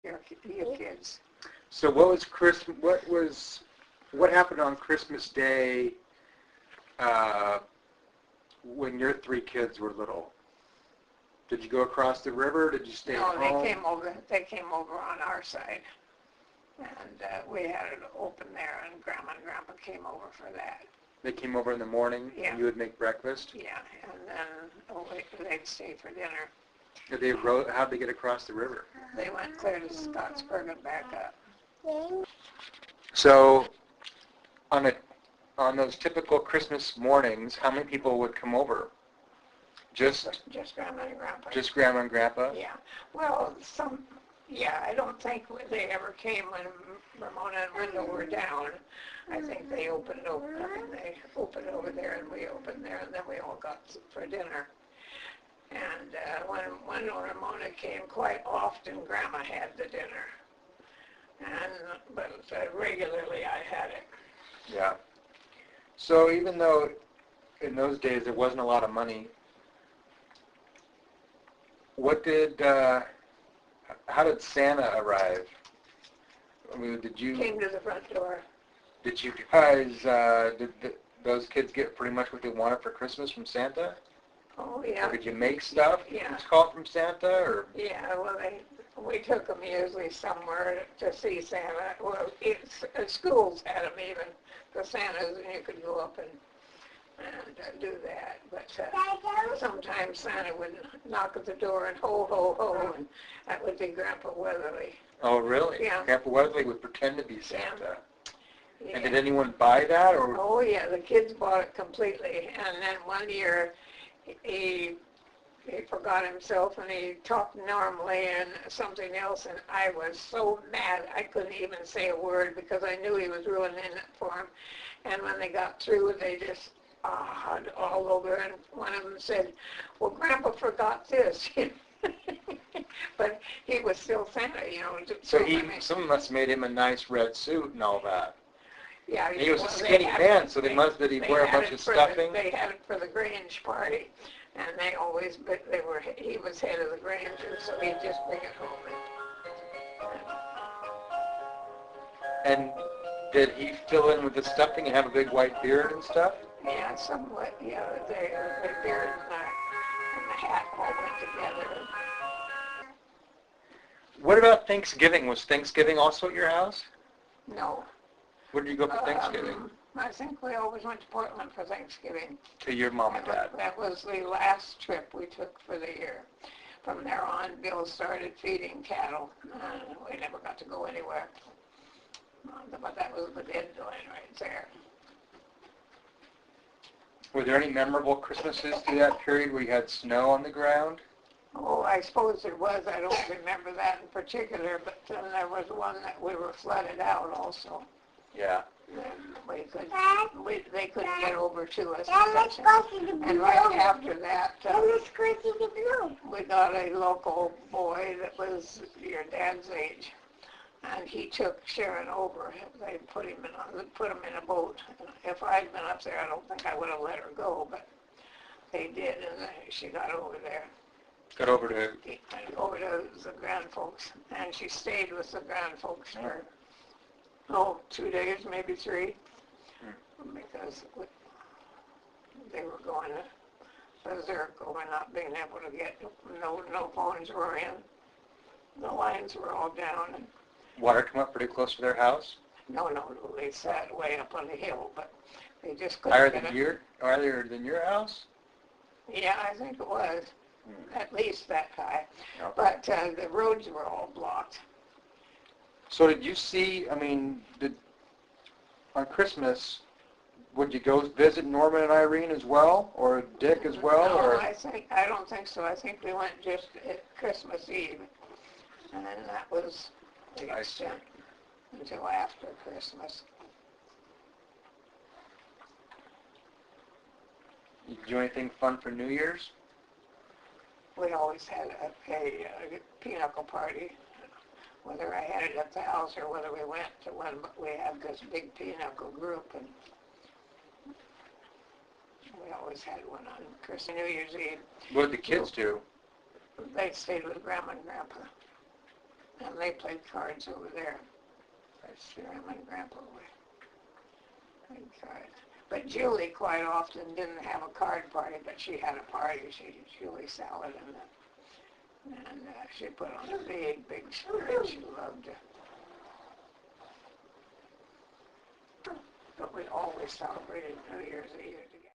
your kids. So what happened on Christmas Day when your 3 kids were little? Did you go across the river? Did you stay at home? No, they came over on our side. And we had it open there, and Grandma and Grandpa came over for that. They came over in the morning, yeah. And you would make breakfast? Yeah, and then they'd stay for dinner. How'd they get across the river? They went clear to Scottsburg and back up. So, on those typical Christmas mornings, how many people would come over? Just Grandma and Grandpa. Just Grandma and Grandpa? Yeah. Well, I don't think they ever came when Ramona and Wendell were down. I think they opened over there, and we opened there, and then we all got for dinner. And when Ramona came, quite often Grandma had the dinner. But regularly I had it. Yeah. So even though in those days there wasn't a lot of money, how did Santa arrive? I mean, Came to the front door. Did you guys, those kids get pretty much what they wanted for Christmas from Santa? Oh, yeah. Or did you make stuff? Yeah. It's called from Santa, or? Yeah, well, we took them usually somewhere to see Santa. Well, schools had them even, the Santas, and you could go up and do that. But sometimes Santa would knock at the door and ho, ho, ho, and that would be Grandpa Weatherly. Oh, really? Yeah. Grandpa Weatherly would pretend to be Santa. Yeah. And did anyone buy that? Or? Oh, yeah, the kids bought it completely. And then one year, he forgot himself and he talked normally and something else, and I was so mad I couldn't even say a word because I knew he was ruining it for him. And when they got through, they just all over, and one of them said, well, Grandpa forgot this. But he was still Santa, So someone must have made him a nice red suit and all that. Yeah, he was a skinny man, so did he wear a bunch of stuffing? They had it for the Grange party, and he was head of the Grange, so he'd just bring it home. And did he fill in with the stuffing and have a big white beard and stuff? Yeah, somewhat. Yeah, the beard and the hat all went together. What about Thanksgiving? Was Thanksgiving also at your house? No. Where did you go for Thanksgiving? I think we always went to Portland for Thanksgiving. To your mom and dad? That was the last trip we took for the year. From there on, Bill started feeding cattle. We never got to go anywhere. But that was the dead line right there. Were there any memorable Christmases through that period where you had snow on the ground? Oh, I suppose there was. I don't remember that in particular, but then there was one that we were flooded out also. Yeah. They couldn't get over to us. And right after that, we got a local boy that was your dad's age, and he took Sharon over. They put him in a boat. If I'd been up there, I don't think I would have let her go, but they did, and she got over there. Got over to the grandfolks, and she stayed with the grandfolks for 2 days, maybe 3, because they were going to berserk over not being able to get no phones were in, the lines were all down. And water come up pretty close to their house? No, they sat way up on the hill, but they just couldn't higher than your house? Yeah, I think it was. At least that high. Okay. But the roads were all blocked. So did you see, on Christmas, would you go visit Norman and Irene as well, or Dick as well? No, or? I don't think so. I think we went just at Christmas Eve, and then that was the extent until after Christmas. Did you do anything fun for New Year's? We always had a pinochle party, whether I had it at the house or whether we went to one. But we had this big pinochle group, and we always had one on Christmas, New Year's Eve. What did the kids do? They stayed with Grandma and Grandpa. And they played cards over there. That's where my grandpa played cards. But Julie quite often didn't have a card party, but she had a party. Julie Salad and she put on a big spread. She loved it. But we always celebrated New Year's Eve.